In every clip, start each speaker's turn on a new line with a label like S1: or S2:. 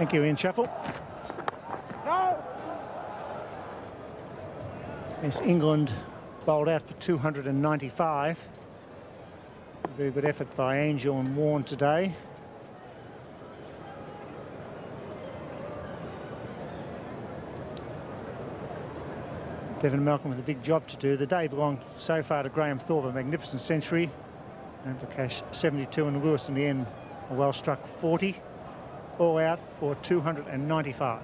S1: Thank you, Ian Chappell. Yes, England bowled out for 295. A very good effort by Angel and Warren today. Devon Malcolm with a big job to do. The day belonged so far to Graham Thorpe, a magnificent century. And for Cash 72, and Lewis in the end a well struck 40. All out for 295.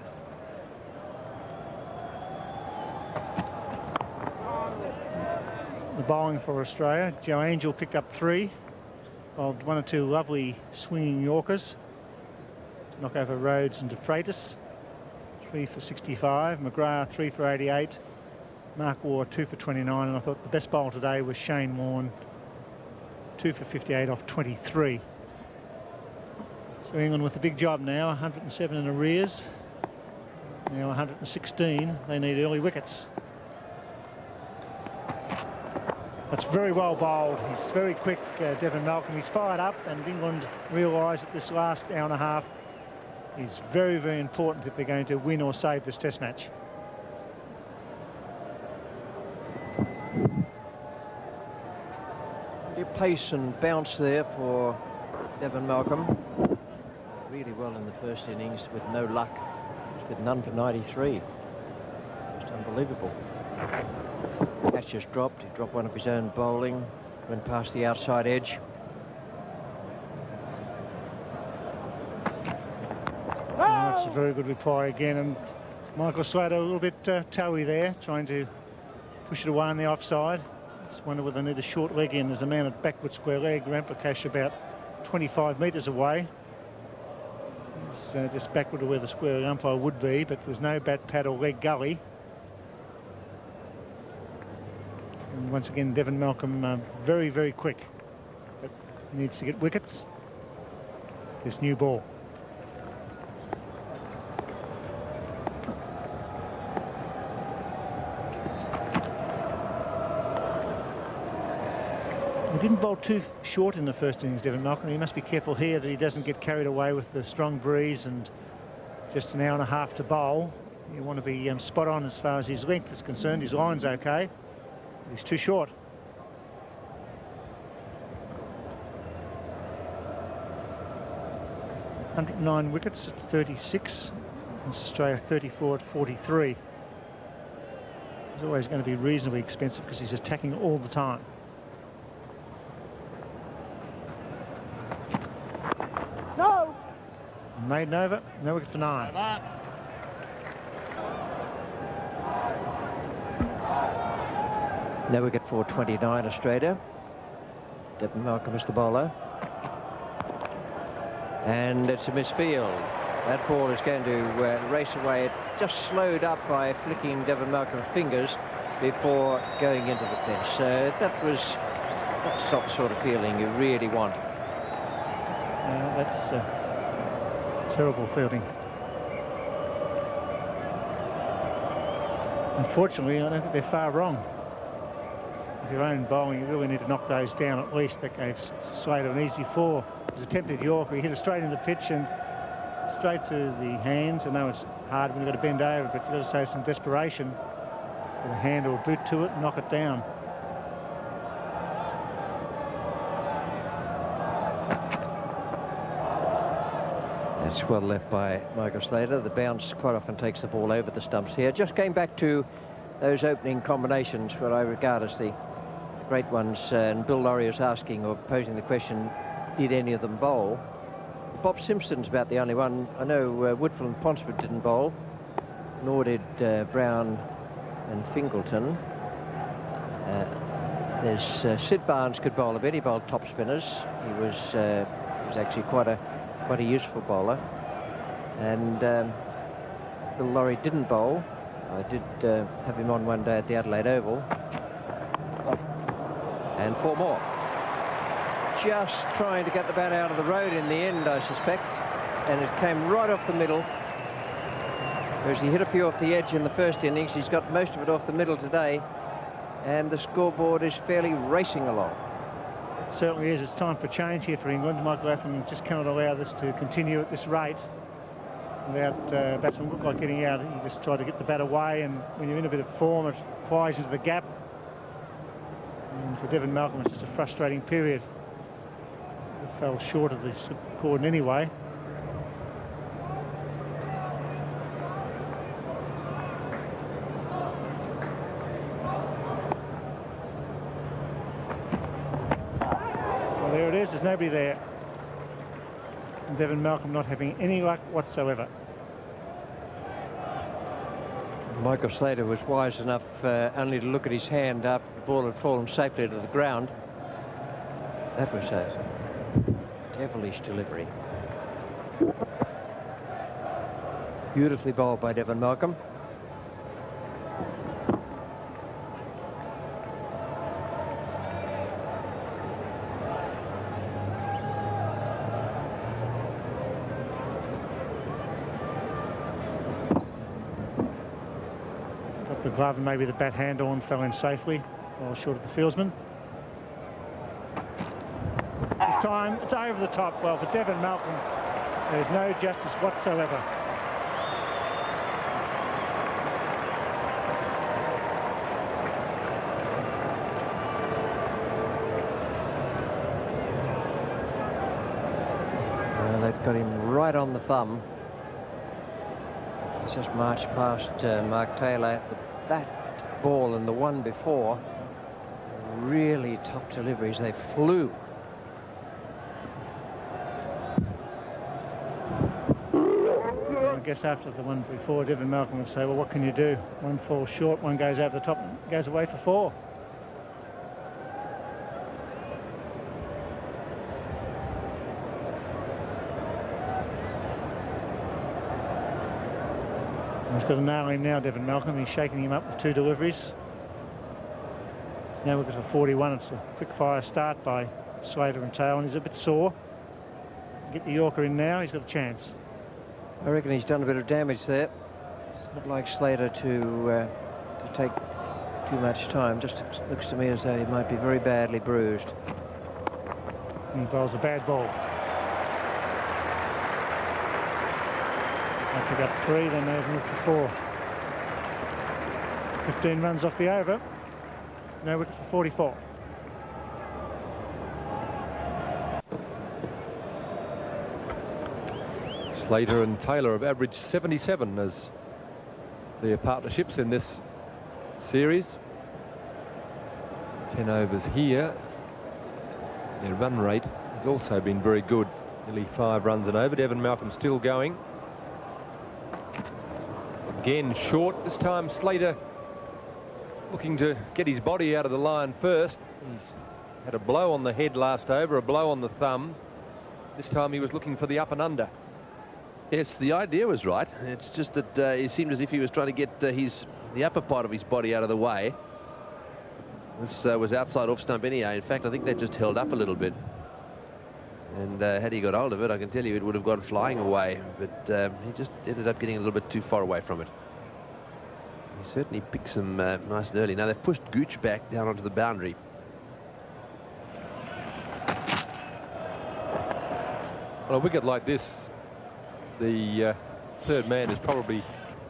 S1: The bowling for Australia, Joe Angel picked up 3. Bowled 1 or 2 lovely swinging Yorkers to knock over Rhodes and De Freitas. 3 for 65. McGrath 3 for 88. Mark Waugh 2 for 29, and I thought the best bowl today was Shane Warne, 2 for 58 off 23. So England with a big job now, 107 in arrears, now 116. They need early wickets. That's very well bowled. He's very quick, Devon Malcolm. He's fired up, and England realise that this last hour and a half is very, very important if they're going to win or save this Test match.
S2: Pace and bounce there for Devon Malcolm. Really well in the first innings with no luck. Just with none for 93. Just unbelievable. Catch just dropped. He dropped one of his own bowling. Went past the outside edge.
S1: Oh, that's a very good reply again. And Michael Slater a little bit toey there, trying to push it away on the offside. Just wonder whether they need a short leg in. There's a man at backward square leg, Ramprakash about 25 metres away. He's just backward to where the square umpire would be, but there's no bat pad or leg gully. And once again, Devon Malcolm very, very quick, but needs to get wickets. This new ball. He didn't bowl too short in the first innings, Devon Malcolm. He must be careful here that he doesn't get carried away with the strong breeze and just an hour and a half to bowl. You want to be spot on as far as his length is concerned. His line's okay, but he's too short. $109 wickets at 36. It's Australia 34 at 43. He's always going to be reasonably expensive because he's attacking all the time. Maiden over, no wicket for 9.
S2: No wicket for 29 Australia. Devon Malcolm is the bowler. And it's a misfield. That ball is going to race away. It just slowed up by flicking Devon Malcolm's fingers before going into the fence. So that's not the sort of feeling you really want.
S1: That's terrible fielding. Unfortunately, I don't think they're far wrong. With your own bowling, you really need to knock those down at least. That gave Slater an easy 4. It was attempted Yorker. He hit it straight in the pitch and straight to the hands. I know it's hard when you've got to bend over, but you've got to show some desperation with a hand or boot to it and knock it down.
S2: It's well left by Michael Slater. The bounce quite often takes the ball over the stumps here. Just going back to those opening combinations, what I regard as the great ones, and Bill Laurie was asking or posing the question, did any of them bowl? Bob Simpson's about the only one. I know Woodfield and Ponsford didn't bowl, nor did Brown and Fingleton. There's Sid Barnes could bowl a bit. He bowled top spinners. He was actually quite a useful bowler. And Bill Laurie didn't bowl. I did have him on one day at the Adelaide Oval. And 4 more. Just trying to get the bat out of the road in the end, I suspect. And it came right off the middle. Whereas he hit a few off the edge in the first innings, he's got most of it off the middle today. And the scoreboard is fairly racing along.
S1: It certainly is. It's time for change here for England. Michael Latham just cannot allow this to continue at this rate. without batsman looked like getting out. He just tried to get the bat away, and when you're in a bit of form, it flies into the gap. And for Devon Malcolm, it's just a frustrating period. It fell short of the cord in any way. Well, there it is. There's nobody there. And Devon Malcolm not having any luck whatsoever.
S2: Michael Slater was wise enough only to look at his hand after the ball had fallen safely to the ground. That was a devilish delivery. Beautifully bowled by Devon Malcolm.
S1: Got the glove and maybe the bat handle and fell in safely, well short of the fieldsman. This time it's over the top. Well, for Devon Malcolm, there's no justice whatsoever.
S2: Well, they've got him right on the thumb. He's just marched past Mark Taylor. That ball and the one before, really tough deliveries. They flew.
S1: I guess after the one before, Devon Malcolm would say, well, what can you do? One falls short, one goes over the top and goes away for 4. He's got to nail him now, Devon Malcolm. He's shaking him up with 2 deliveries. Now we've got a 41. It's a quick fire start by Slater and Taylor, and he's a bit sore. Get the Yorker in now, he's got a chance.
S2: I reckon he's done a bit of damage there. It's not like Slater to take too much time. Just looks to me as though he might be very badly bruised.
S1: He bowls a bad ball. I pick up 3, then they've moved to 4. 15 runs off the over. No wicket for 44.
S3: Slater and Taylor have averaged 77 as their partnerships in this series. 10 overs here. Their run rate has also been very good. Nearly 5 runs and over. Devon Malcolm still going. Again short. This time Slater looking to get his body out of the line first. He's had a blow on the head last over, a blow on the thumb. This time he was looking for the up and under.
S4: Yes, the idea was right. It's just that it seemed as if he was trying to get the upper part of his body out of the way. This was outside off stump anyhow. In fact, I think that just held up a little bit. And had he got hold of it, I can tell you it would have gone flying away. But he just ended up getting a little bit too far away from it. He certainly picked some nice and early. Now they've pushed Gooch back down onto the boundary.
S3: On a wicket like this, the third man is probably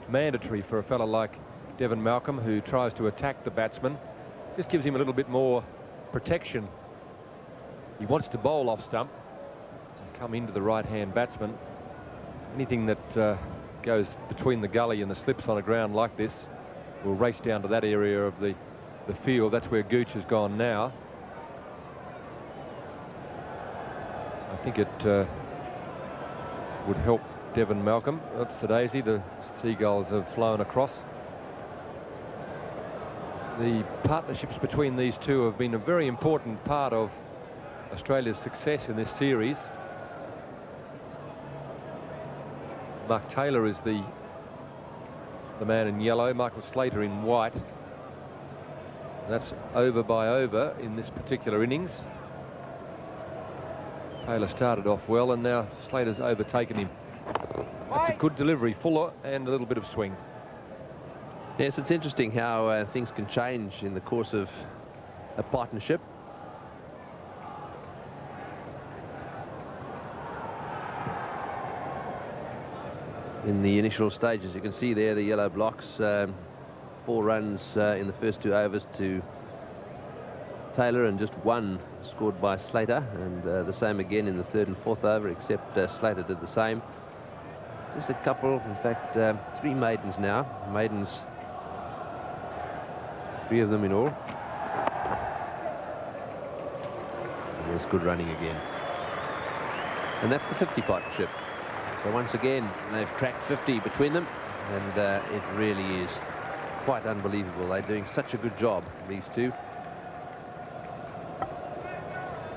S3: mandatory for a fella like Devon Malcolm, who tries to attack the batsman. Just gives him a little bit more protection. He wants to bowl off stump and come into the right-hand batsman. Anything that goes between the gully and the slips on a ground like this will race down to that area of the field. That's where Gooch has gone now. I think it would help Devon Malcolm. That's the daisy. The seagulls have flown across. The partnerships between these two have been a very important part of Australia's success in this series. Mark Taylor is the man in yellow, Michael Slater in white. That's over by over in this particular innings. Taylor started off well, and now Slater's overtaken him. That's a good delivery, fuller and a little bit of swing.
S4: Yes, it's interesting how things can change in the course of a partnership. in the initial stages. You can see there the yellow blocks. 4 runs in the first 2 overs to Taylor, and just 1 scored by Slater, and the same again in the 3rd and 4th over, except Slater did the same. Just a couple, in fact, 3 maidens now. Maidens, 3 of them in all. And there's good running again. And that's the 50 partnership. So once again, they've cracked 50 between them, and it really is quite unbelievable. They're doing such a good job, these two.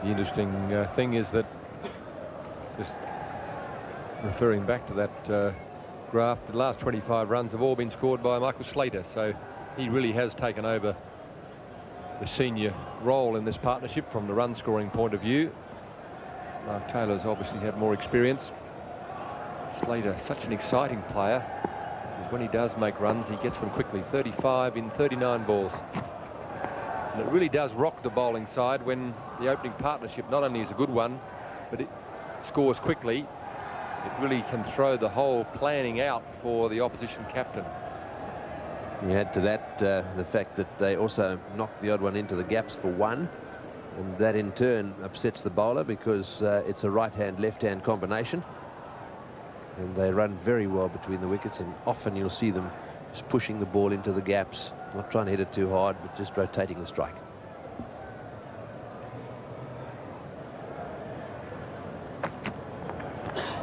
S3: The interesting thing is that, just referring back to that graph, the last 25 runs have all been scored by Michael Slater, so he really has taken over the senior role in this partnership from the run scoring point of view. Mark Taylor's obviously had more experience. Slater, such an exciting player, because when he does make runs, he gets them quickly. 35 in 39 balls. And it really does rock the bowling side when the opening partnership not only is a good one, but it scores quickly. It really can throw the whole planning out for the opposition captain.
S4: You add to that the fact that they also knock the odd one into the gaps for 1, and that in turn upsets the bowler, because it's a right-hand, left-hand combination, and they run very well between the wickets, and often you'll see them just pushing the ball into the gaps, not trying to hit it too hard, but just rotating the strike.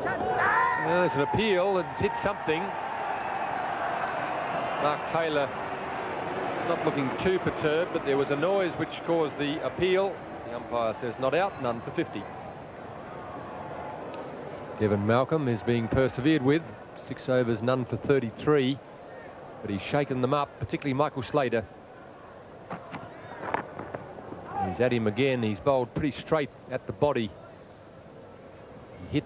S3: Well, there's an appeal, it's hit something. Mark Taylor not looking too perturbed, but there was a noise which caused the appeal. The umpire says not out, none for 50. Devon Malcolm is being persevered with. 6 overs, none for 33. But he's shaken them up, particularly Michael Slater. He's at him again. He's bowled pretty straight at the body. He hit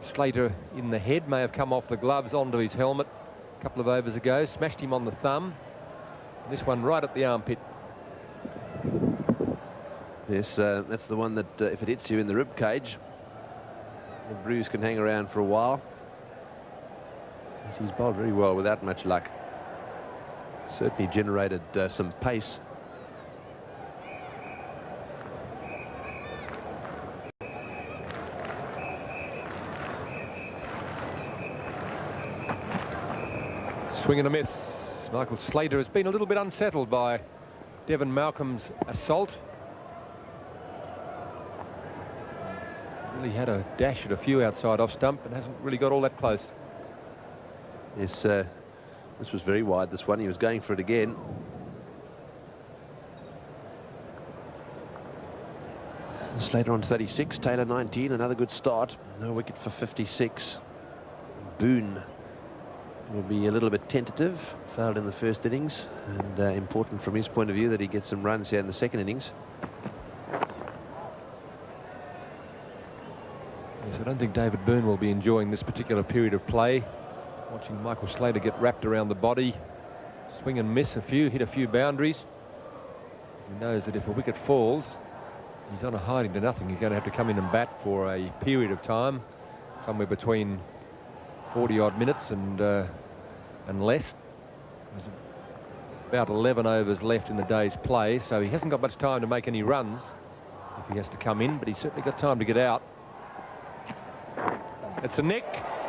S3: Slater in the head, may have come off the gloves onto his helmet a couple of overs ago. Smashed him on the thumb. This one right at the armpit.
S4: Yes, that's the one that if it hits you in the rib cage, the bruise can hang around for a while. He's bowled very well without much luck. Certainly generated some pace.
S3: Swing and a miss. Michael Slater has been a little bit unsettled by Devon Malcolm's assault. He's really had a dash at a few outside off stump and hasn't really got all that close.
S4: Yes, this was very wide, this one. He was going for it again. Slater on 36, Taylor 19, another good start. No wicket for 56. Boone will be a little bit tentative, failed in the first innings, and important from his point of view that he gets some runs here in the second innings.
S3: Yes, I don't think David Boone will be enjoying this particular period of play. Watching Michael Slater get wrapped around the body, swing and miss a few, hit a few boundaries. He knows that if a wicket falls, he's on a hiding to nothing. He's going to have to come in and bat for a period of time, somewhere between 40-odd minutes and less. There's about 11 overs left in the day's play, so he hasn't got much time to make any runs if he has to come in, but he's certainly got time to get out. It's a nick,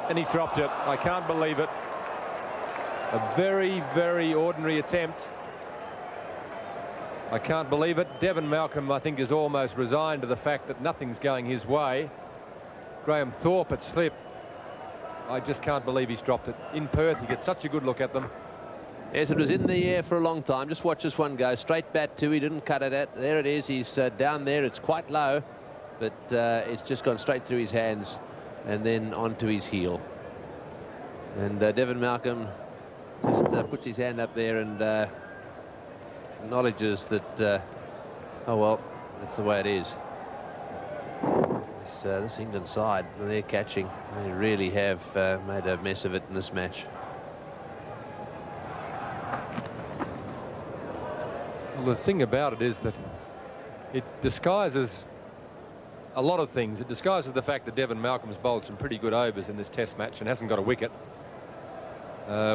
S3: and he's dropped it. I can't believe it. A very, very ordinary attempt. I can't believe it. Devon Malcolm, I think, is almost resigned to the fact that nothing's going his way. Graham Thorpe at slip. I just can't believe he's dropped it. In Perth, he gets such a good look at them.
S4: Yes, it was in the air for a long time. Just watch this one go. Straight bat too. He didn't cut it at. There it is. He's down there. It's quite low, but it's just gone straight through his hands and then onto his heel. And Devon Malcolm just puts his hand up there and acknowledges that, oh well, that's the way it is. This England side, they're catching. They really have made a mess of it in this match.
S3: Well, the thing about it is that it disguises a lot of things. It disguises the fact that Devon Malcolm's bowled some pretty good overs in this test match and hasn't got a wicket.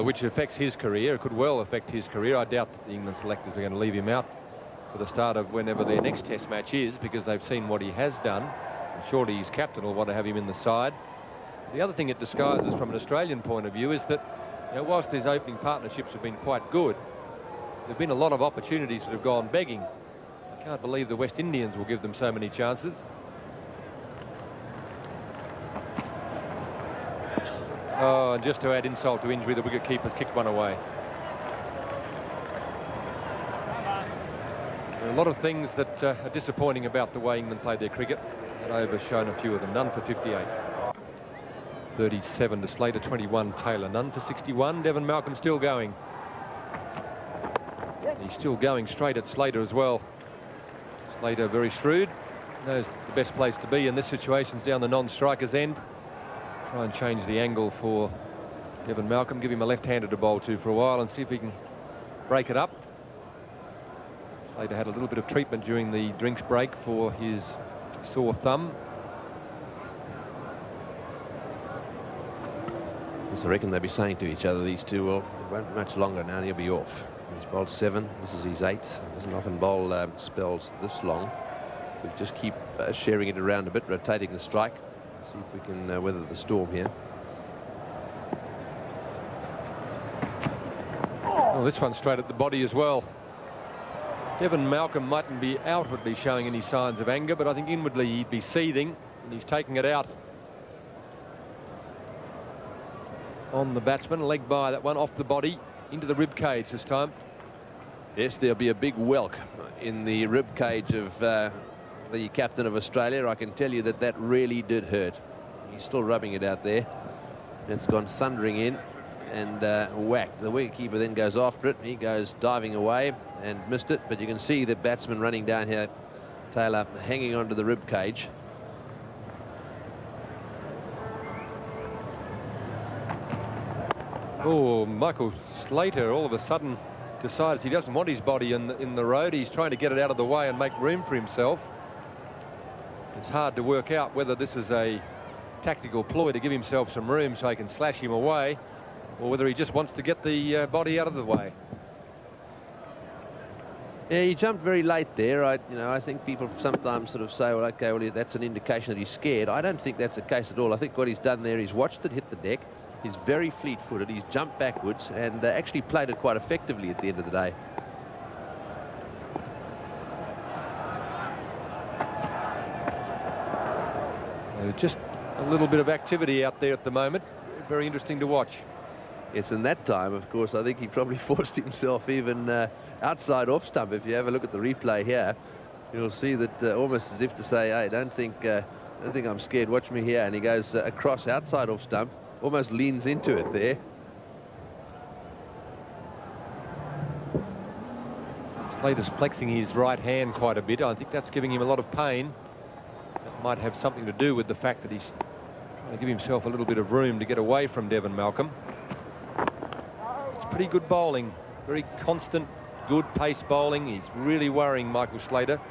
S3: which affects his career. It could well affect his career. I doubt that the England selectors are going to leave him out for the start of whenever their next test match is, because they've seen what he has done. And surely his captain will want to have him in the side. The other thing it disguises from an Australian point of view is that, you know, whilst his opening partnerships have been quite good, there have been a lot of opportunities that have gone begging. I can't believe the West Indians will give them so many chances. Oh, and just to add insult to injury, the wicket-keeper's kicked one away. There are a lot of things that are disappointing about the way England played their cricket. That over shown a few of them. None for 58. 37 to Slater, 21 Taylor. None for 61. Devon Malcolm still going. He's still going straight at Slater as well. Slater very shrewd. Knows the best place to be in this situation is down the non-striker's end. Try and change the angle for Devon Malcolm. Give him a left-hander to bowl to for a while and see if he can break it up. Slater had a little bit of treatment during the drinks break for his sore thumb.
S4: So I reckon they'll be saying to each other, these two, well, it won't be much longer now and he'll be off. He's bowled 7. This is his 8th. He doesn't often bowl spells this long. We just keep sharing it around a bit, rotating the strike. See if we can weather the storm here.
S3: Oh, this one's straight at the body as well. Devon Malcolm mightn't be outwardly showing any signs of anger, but I think inwardly he'd be seething, and he's taking it out on the batsman. Leg by that one, off the body, into the rib cage this time.
S4: Yes, there'll be a big whelk in the rib cage of the captain of Australia. I can tell you that that really did hurt. He's still rubbing it out there. It's gone thundering in and whacked. The wicketkeeper then goes after it. He goes diving away and missed it, but you can see the batsman running down here, Taylor, hanging onto the rib cage.
S3: Oh, Michael Slater all of a sudden decides he doesn't want his body in the road. He's trying to get it out of the way and make room for himself. It's hard to work out whether this is a tactical ploy to give himself some room so he can slash him away, or whether he just wants to get the body out of the way.
S4: Yeah, he jumped very late there. I think people sometimes sort of say, well, okay, well, that's an indication that he's scared. I don't think that's the case at all. I think what he's done there, he's watched it hit the deck. He's very fleet-footed. He's jumped backwards and actually played it quite effectively at the end of the day.
S3: Just a little bit of activity out there at the moment. Very interesting to watch.
S4: Yes, and that time, of course, I think he probably forced himself even outside off stump. If you have a look at the replay here, you'll see that almost as if to say, hey, don't think I'm scared, watch me here. And he goes across outside off stump, almost leans into it there.
S3: Slater's flexing his right hand quite a bit. I think that's giving him a lot of pain. That might have something to do with the fact that he's trying to give himself a little bit of room to get away from Devon Malcolm. It's pretty good bowling, very constant, good pace bowling. He's really worrying Michael Slater.